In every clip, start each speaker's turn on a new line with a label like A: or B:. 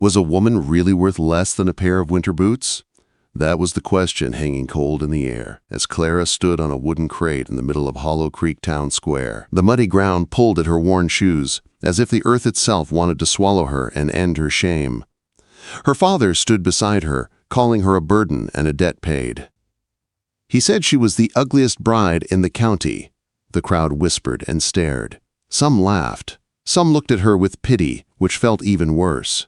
A: Was a woman really worth less than a pair of winter boots? That was the question hanging cold in the air as Clara stood on a wooden crate in the middle of Hollow Creek Town Square. The muddy ground pulled at her worn shoes, as if the earth itself wanted to swallow her and end her shame. Her father stood beside her, calling her a burden and a debt paid. He said she was the ugliest bride in the county. The crowd whispered and stared. Some laughed. Some looked at her with pity, which felt even worse.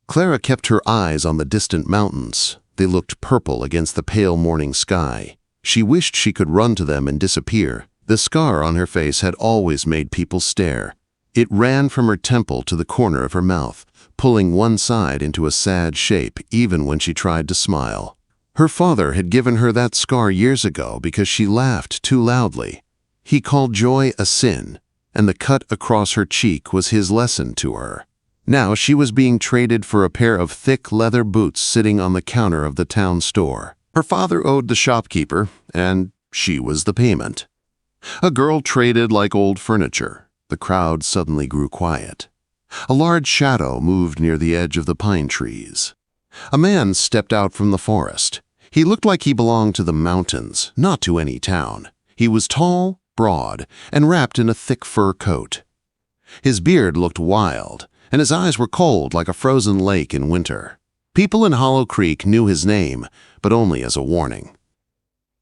A: Clara kept her eyes on the distant mountains. They looked purple against the pale morning sky. She wished she could run to them and disappear. The scar on her face had always made people stare. It ran from her temple to the corner of her mouth, pulling one side into a sad shape even when she tried to smile. Her father had given her that scar years ago because she laughed too loudly. He called joy a sin, and the cut across her cheek was his lesson to her. Now she was being traded for a pair of thick leather boots sitting on the counter of the town store. Her father owed the shopkeeper, and she was the payment. A girl traded like old furniture. The crowd suddenly grew quiet. A large shadow moved near the edge of the pine trees. A man stepped out from the forest. He looked like he belonged to the mountains, not to any town. He was tall, broad, and wrapped in a thick fur coat. His beard looked wild, and his eyes were cold like a frozen lake in winter. People in Hollow Creek knew his name, but only as a warning.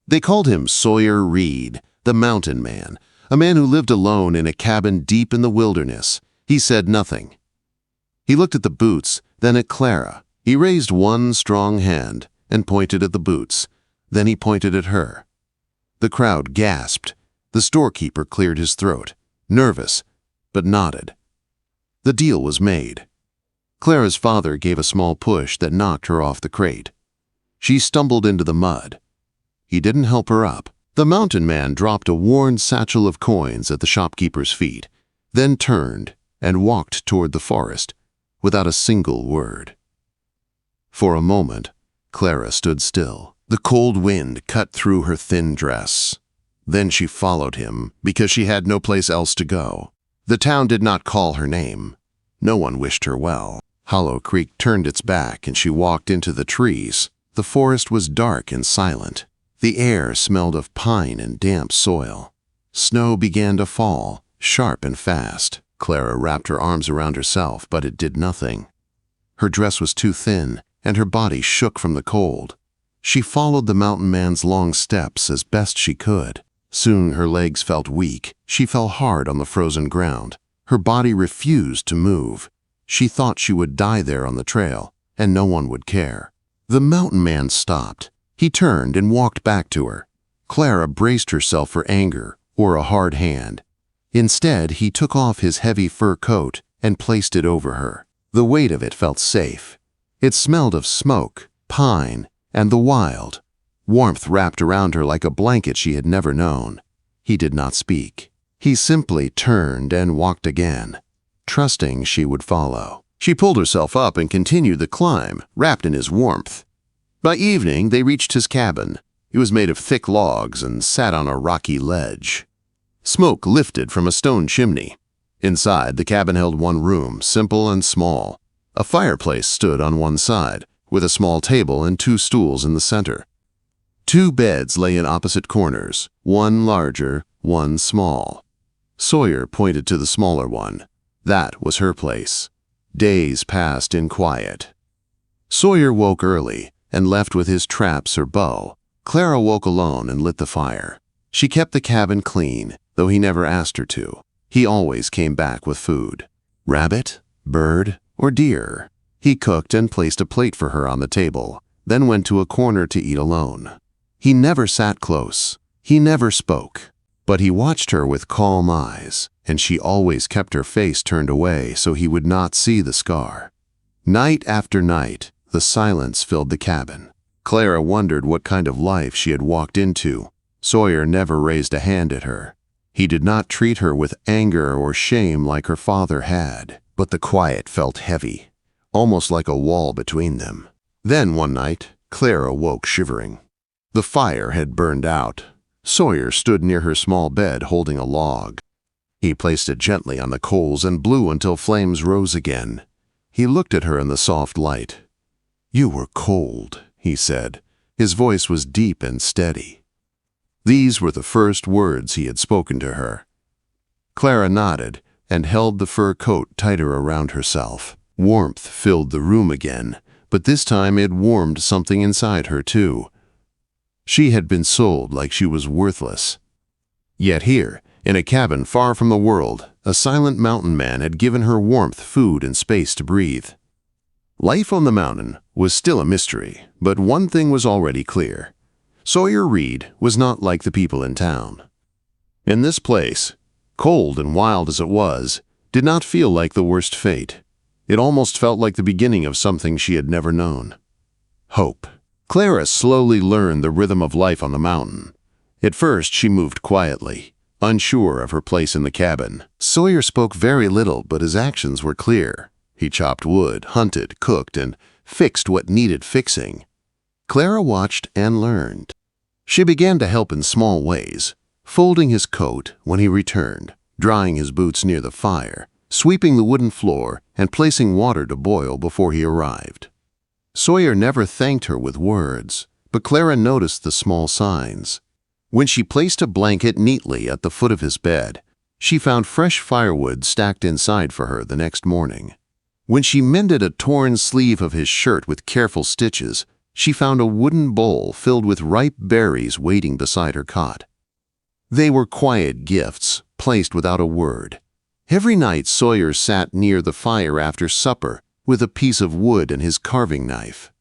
A: They called him Sawyer Reed, the Mountain Man, a man who lived alone in a cabin deep in the wilderness. He said nothing. He looked at the boots, then at Clara. He raised one strong hand and pointed at the boots. Then he pointed at her. The crowd gasped. The storekeeper cleared his throat, nervous, but nodded. The deal was made. Clara's father gave a small push that knocked her off the crate. She stumbled into the mud. He didn't help her up. The mountain man dropped a worn satchel of coins at the shopkeeper's feet, then turned and walked toward the forest without a single word. For a moment, Clara stood still. The cold wind cut through her thin dress. Then she followed him because she had no place else to go. The town did not call her name. No one wished her well. Hollow Creek turned its back and she walked into the trees. The forest was dark and silent. The air smelled of pine and damp soil. Snow began to fall, sharp and fast. Clara wrapped her arms around herself, but it did nothing. Her dress was too thin, and her body shook from the cold. She followed the mountain man's long steps as best she could. Soon her legs felt weak. She fell hard on the frozen ground. Her body refused to move. She thought she would die there on the trail, and no one would care. The mountain man stopped. He turned and walked back to her. Clara braced herself for anger or a hard hand. Instead, he took off his heavy fur coat and placed it over her. The weight of it felt safe. It smelled of smoke, pine, and the wild. Warmth wrapped around her like a blanket she had never known. He did not speak. He simply turned and walked again, trusting she would follow. She pulled herself up and continued the climb, wrapped in his warmth. By evening, they reached his cabin. It was made of thick logs and sat on a rocky ledge. Smoke lifted from a stone chimney. Inside, the cabin held one room, simple and small. A fireplace stood on one side, with a small table and two stools in the center. Two beds lay in opposite corners, one larger, one small. Sawyer pointed to the smaller one. That was her place. Days passed in quiet. Sawyer woke early and left with his traps or bow. Clara woke alone and lit the fire. She kept the cabin clean, though he never asked her to. He always came back with food. Rabbit, bird, or deer. He cooked and placed a plate for her on the table, then went to a corner to eat alone. He never sat close. He never spoke. But he watched her with calm eyes, and she always kept her face turned away so he would not see the scar. Night after night, the silence filled the cabin. Clara wondered what kind of life she had walked into. Sawyer never raised a hand at her. He did not treat her with anger or shame like her father had, but the quiet felt heavy, almost like a wall between them. Then one night, Clara woke shivering. The fire had burned out. Sawyer stood near her small bed holding a log. He placed it gently on the coals and blew until flames rose again. He looked at her in the soft light. "You were cold," he said. His voice was deep and steady. These were the first words he had spoken to her. Clara nodded and held the fur coat tighter around herself. Warmth filled the room again, but this time it warmed something inside her too. She had been sold like she was worthless. Yet here, in a cabin far from the world, a silent mountain man had given her warmth, food, and space to breathe. Life on the mountain was still a mystery, but one thing was already clear. Sawyer Reed was not like the people in town. In this place, cold and wild as it was, did not feel like the worst fate. It almost felt like the beginning of something she had never known. Hope. Clara slowly learned the rhythm of life on the mountain. At first, she moved quietly, unsure of her place in the cabin. Sawyer spoke very little, but his actions were clear. He chopped wood, hunted, cooked, and fixed what needed fixing. Clara watched and learned. She began to help in small ways, folding his coat when he returned, drying his boots near the fire, sweeping the wooden floor, and placing water to boil before he arrived. Sawyer never thanked her with words, but Clara noticed the small signs. When she placed a blanket neatly at the foot of his bed, she found fresh firewood stacked inside for her the next morning. When she mended a torn sleeve of his shirt with careful stitches, she found a wooden bowl filled with ripe berries waiting beside her cot. They were quiet gifts, placed without a word. Every night Sawyer sat near the fire after supper with a piece of wood and his carving knife.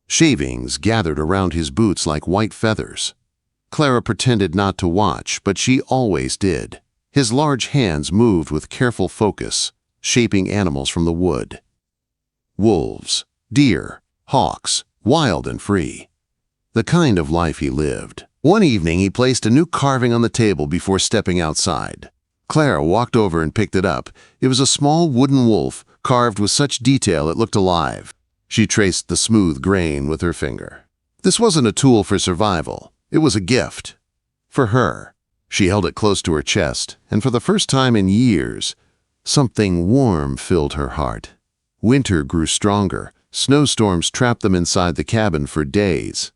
A: Shavings gathered around his boots like white feathers. Clara pretended not to watch, but she always did. His large hands moved with careful focus, shaping animals from the wood. Wolves, deer, hawks, wild and free. The kind of life he lived. One evening he placed a new carving on the table before stepping outside. Clara walked over and picked it up. It was a small wooden wolf, carved with such detail it looked alive. She traced the smooth grain with her finger. This wasn't a tool for survival. It was a gift. For her. She held it close to her chest, and for the first time in years, something warm filled her heart. Winter grew stronger. Snowstorms trapped them inside the cabin for days.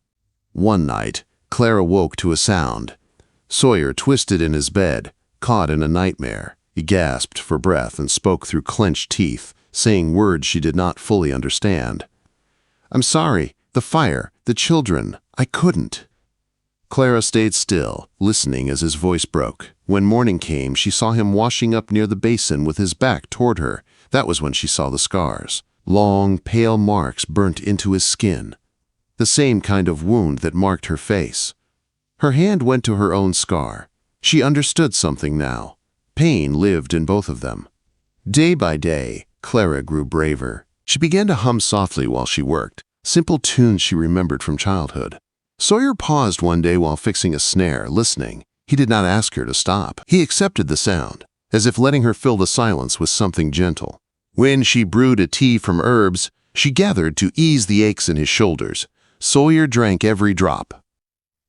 A: One night, Clara woke to a sound. Sawyer twisted in his bed, caught in a nightmare. He gasped for breath and spoke through clenched teeth, saying words she did not fully understand. "I'm sorry. The fire, the children. I couldn't." Clara stayed still, listening as his voice broke. When morning came, she saw him washing up near the basin with his back toward her. That was when she saw the scars. Long, pale marks burnt into his skin. The same kind of wound that marked her face. Her hand went to her own scar. She understood something now. Pain lived in both of them. Day by day, Clara grew braver. She began to hum softly while she worked, simple tunes she remembered from childhood. Sawyer paused one day while fixing a snare, listening. He did not ask her to stop. He accepted the sound, as if letting her fill the silence with something gentle. When she brewed a tea from herbs, she gathered to ease the aches in his shoulders. Sawyer drank every drop.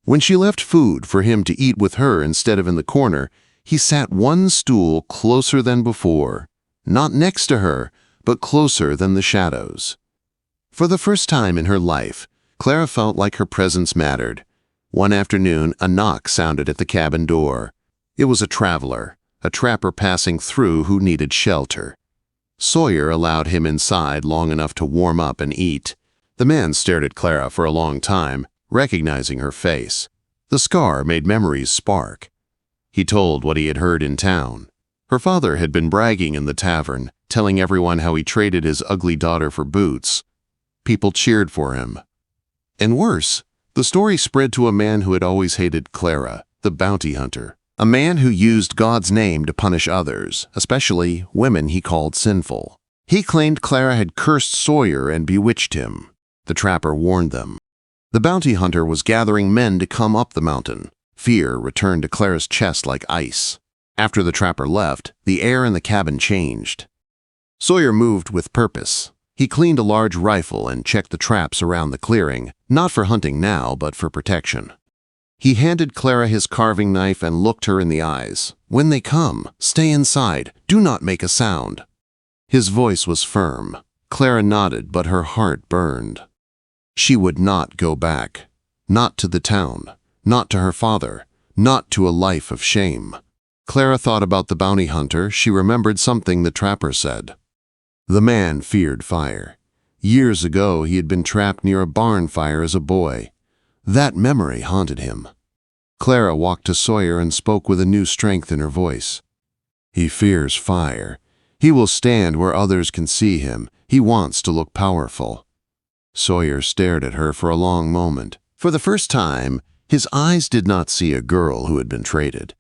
A: When she left food for him to eat with her instead of in the corner, he sat one stool closer than before, not next to her, but closer than the shadows. For the first time in her life, Clara felt like her presence mattered. One afternoon, a knock sounded at the cabin door. It was a traveler, a trapper passing through who needed shelter. Sawyer allowed him inside long enough to warm up and eat. The man stared at Clara for a long time, recognizing her face. The scar made memories spark. He told what he had heard in town. Her father had been bragging in the tavern, telling everyone how he traded his ugly daughter for boots. People cheered for him. And worse, the story spread to a man who had always hated Clara, the bounty hunter. A man who used God's name to punish others, especially women he called sinful. He claimed Clara had cursed Sawyer and bewitched him. The trapper warned them. The bounty hunter was gathering men to come up the mountain. Fear returned to Clara's chest like ice. After the trapper left, the air in the cabin changed. Sawyer moved with purpose. He cleaned a large rifle and checked the traps around the clearing, not for hunting now, but for protection. He handed Clara his carving knife and looked her in the eyes. "When they come, stay inside. Do not make a sound." His voice was firm. Clara nodded, but her heart burned. She would not go back. Not to the town. Not to her father. Not to a life of shame. Clara thought about the bounty hunter. She remembered something the trapper said. The man feared fire. Years ago, he had been trapped near a barn fire as a boy. That memory haunted him. Clara walked to Sawyer and spoke with a new strength in her voice. He fears fire. He will stand where others can see him. He wants to look powerful. Sawyer stared at her for a long moment. For the first time, his eyes did not see a girl who had been traded.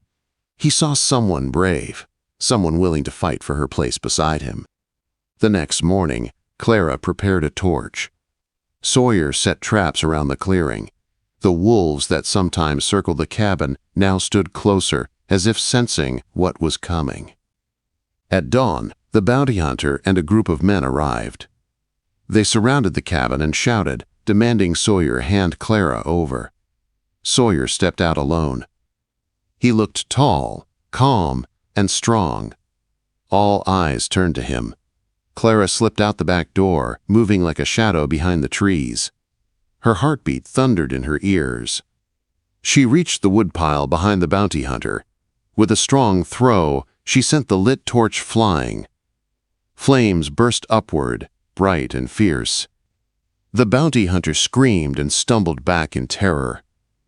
A: He saw someone brave, someone willing to fight for her place beside him. The next morning, Clara prepared a torch. Sawyer set traps around the clearing. The wolves that sometimes circled the cabin now stood closer, as if sensing what was coming. At dawn, the bounty hunter and a group of men arrived. They surrounded the cabin and shouted, demanding Sawyer hand Clara over. Sawyer stepped out alone. He looked tall, calm, and strong. All eyes turned to him. Clara slipped out the back door, moving like a shadow behind the trees. Her heartbeat thundered in her ears. She reached the woodpile behind the bounty hunter. With a strong throw, she sent the lit torch flying. Flames burst upward, bright and fierce. The bounty hunter screamed and stumbled back in terror.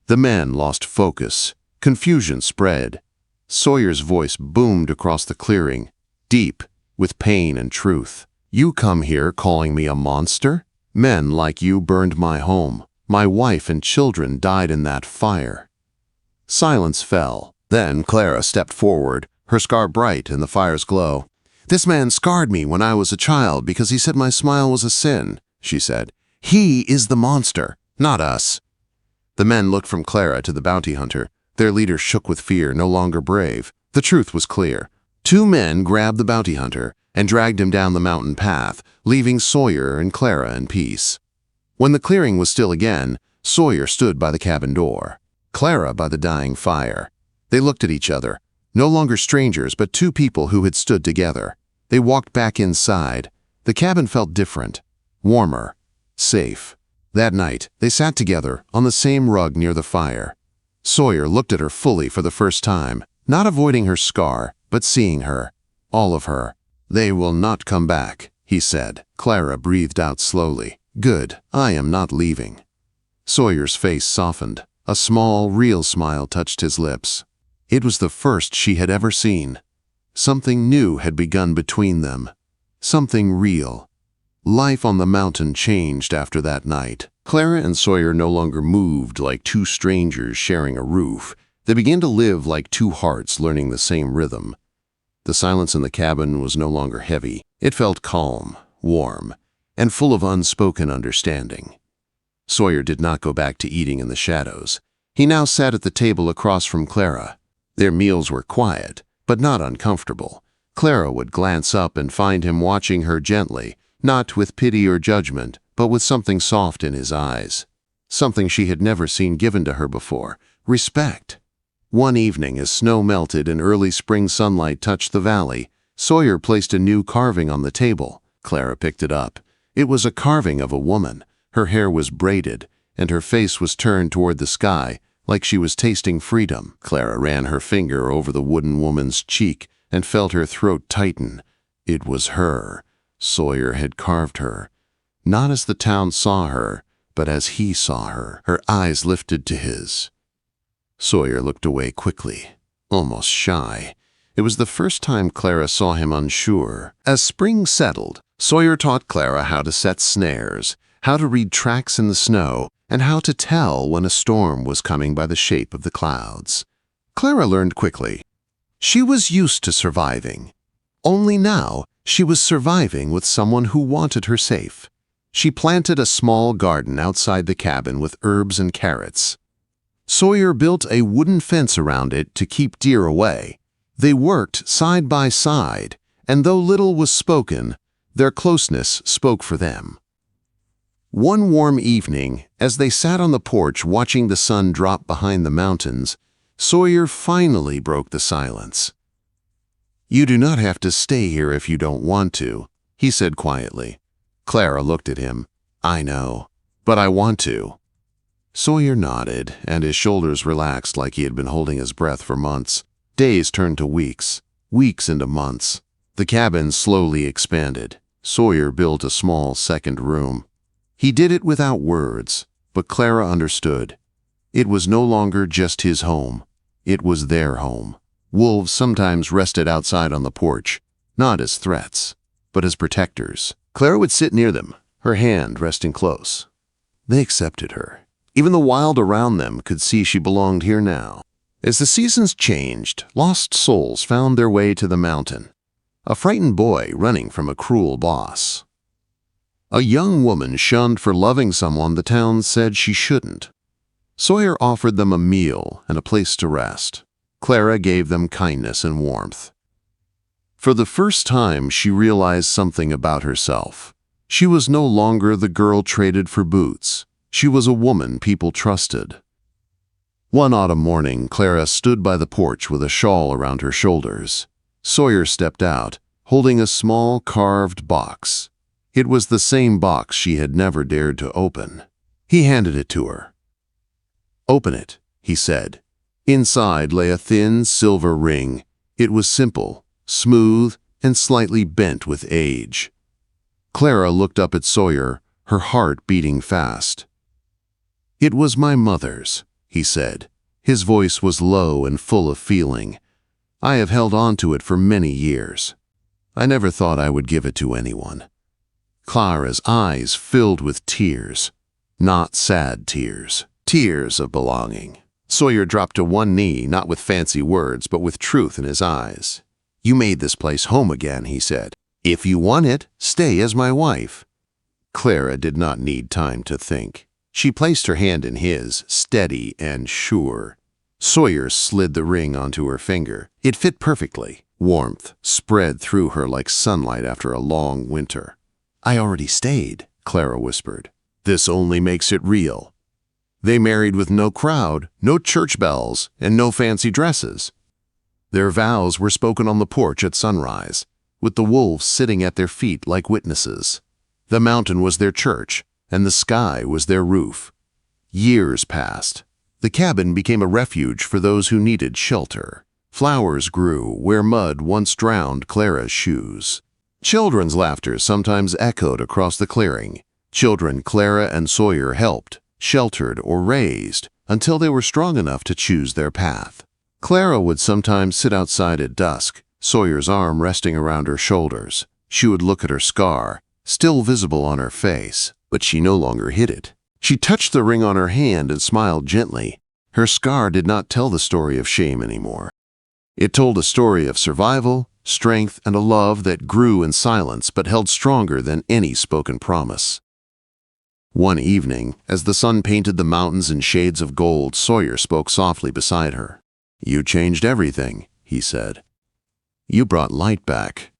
A: The men lost focus. Confusion spread. Sawyer's voice boomed across the clearing, deep, with pain and truth. You come here calling me a monster? Men like you burned my home. My wife and children died in that fire. Silence fell. Then Clara stepped forward, her scar bright in the fire's glow. This man scarred me when I was a child because he said my smile was a sin, she said. He is the monster, not us. The men looked from Clara to the bounty hunter. Their leader shook with fear, no longer brave. The truth was clear. Two men grabbed the bounty hunter and dragged him down the mountain path, leaving Sawyer and Clara in peace. When the clearing was still again, Sawyer stood by the cabin door, Clara by the dying fire. They looked at each other, no longer strangers, but two people who had stood together. They walked back inside. The cabin felt different, warmer, safe. That night, they sat together on the same rug near the fire. Sawyer looked at her fully for the first time, not avoiding her scar, but seeing her, all of her. They will not come back, he said. Clara breathed out slowly. Good, I am not leaving. Sawyer's face softened. A small, real smile touched his lips. It was the first she had ever seen. Something new had begun between them. Something real. Life on the mountain changed after that night. Clara and Sawyer no longer moved like two strangers sharing a roof. They began to live like two hearts learning the same rhythm. The silence in the cabin was no longer heavy. It felt calm, warm, and full of unspoken understanding. Sawyer did not go back to eating in the shadows. He now sat at the table across from Clara. Their meals were quiet, but not uncomfortable. Clara would glance up and find him watching her gently, not with pity or judgment, but with something soft in his eyes. Something she had never seen given to her before. Respect. One evening, as snow melted and early spring sunlight touched the valley, Sawyer placed a new carving on the table. Clara picked it up. It was a carving of a woman. Her hair was braided, and her face was turned toward the sky, like she was tasting freedom. Clara ran her finger over the wooden woman's cheek and felt her throat tighten. It was her. Sawyer had carved her. Not as the town saw her, but as he saw her. Her eyes lifted to his. Sawyer looked away quickly, almost shy. It was the first time Clara saw him unsure. As spring settled, Sawyer taught Clara how to set snares, how to read tracks in the snow, and how to tell when a storm was coming by the shape of the clouds. Clara learned quickly. She was used to surviving. Only now, she was surviving with someone who wanted her safe. She planted a small garden outside the cabin with herbs and carrots. Sawyer built a wooden fence around it to keep deer away. They worked side by side, and though little was spoken, their closeness spoke for them. One warm evening, as they sat on the porch watching the sun drop behind the mountains, Sawyer finally broke the silence. "You do not have to stay here if you don't want to," he said quietly. Clara looked at him. I know, but I want to. Sawyer nodded, and his shoulders relaxed like he had been holding his breath for months. Days turned to weeks, weeks into months. The cabin slowly expanded. Sawyer built a small second room. He did it without words, but Clara understood. It was no longer just his home. It was their home. Wolves sometimes rested outside on the porch, not as threats, but as protectors. Clara would sit near them, her hand resting close. They accepted her. Even the wild around them could see she belonged here now. As the seasons changed, lost souls found their way to the mountain. A frightened boy running from a cruel boss. A young woman shunned for loving someone the town said she shouldn't. Sawyer offered them a meal and a place to rest. Clara gave them kindness and warmth. For the first time, she realized something about herself. She was no longer the girl traded for boots. She was a woman people trusted. One autumn morning, Clara stood by the porch with a shawl around her shoulders. Sawyer stepped out, holding a small carved box. It was the same box she had never dared to open. He handed it to her. "Open it," he said. Inside lay a thin silver ring. It was simple, smooth, and slightly bent with age. Clara looked up at Sawyer, her heart beating fast. "It was my mother's," he said. His voice was low and full of feeling. "I have held on to it for many years. I never thought I would give it to anyone." Clara's eyes filled with tears. Not sad tears. Tears of belonging. Sawyer dropped to one knee, not with fancy words, but with truth in his eyes. "You made this place home again," he said. "If you want it, stay as my wife." Clara did not need time to think. She placed her hand in his, steady and sure. Sawyer slid the ring onto her finger. It fit perfectly. Warmth spread through her like sunlight after a long winter. "I already stayed," Clara whispered. "This only makes it real." They married with no crowd, no church bells, and no fancy dresses. Their vows were spoken on the porch at sunrise, with the wolves sitting at their feet like witnesses. The mountain was their church, and the sky was their roof. Years passed. The cabin became a refuge for those who needed shelter. Flowers grew where mud once drowned Clara's shoes. Children's laughter sometimes echoed across the clearing. Children Clara and Sawyer helped, sheltered, or raised until they were strong enough to choose their path. Clara would sometimes sit outside at dusk, Sawyer's arm resting around her shoulders. She would look at her scar, still visible on her face, but she no longer hid it. She touched the ring on her hand and smiled gently. Her scar did not tell the story of shame anymore. It told a story of survival, strength, and a love that grew in silence but held stronger than any spoken promise. One evening, as the sun painted the mountains in shades of gold, Sawyer spoke softly beside her. "You changed everything," he said. "You brought light back."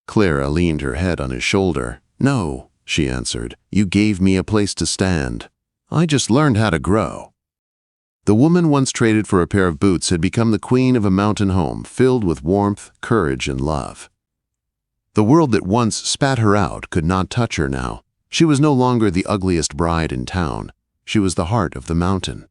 A: Clara leaned her head on his shoulder. "No," she answered. "You gave me a place to stand. I just learned how to grow." The woman once traded for a pair of boots had become the queen of a mountain home filled with warmth, courage, and love. The world that once spat her out could not touch her now. She was no longer the ugliest bride in town. She was the heart of the mountain.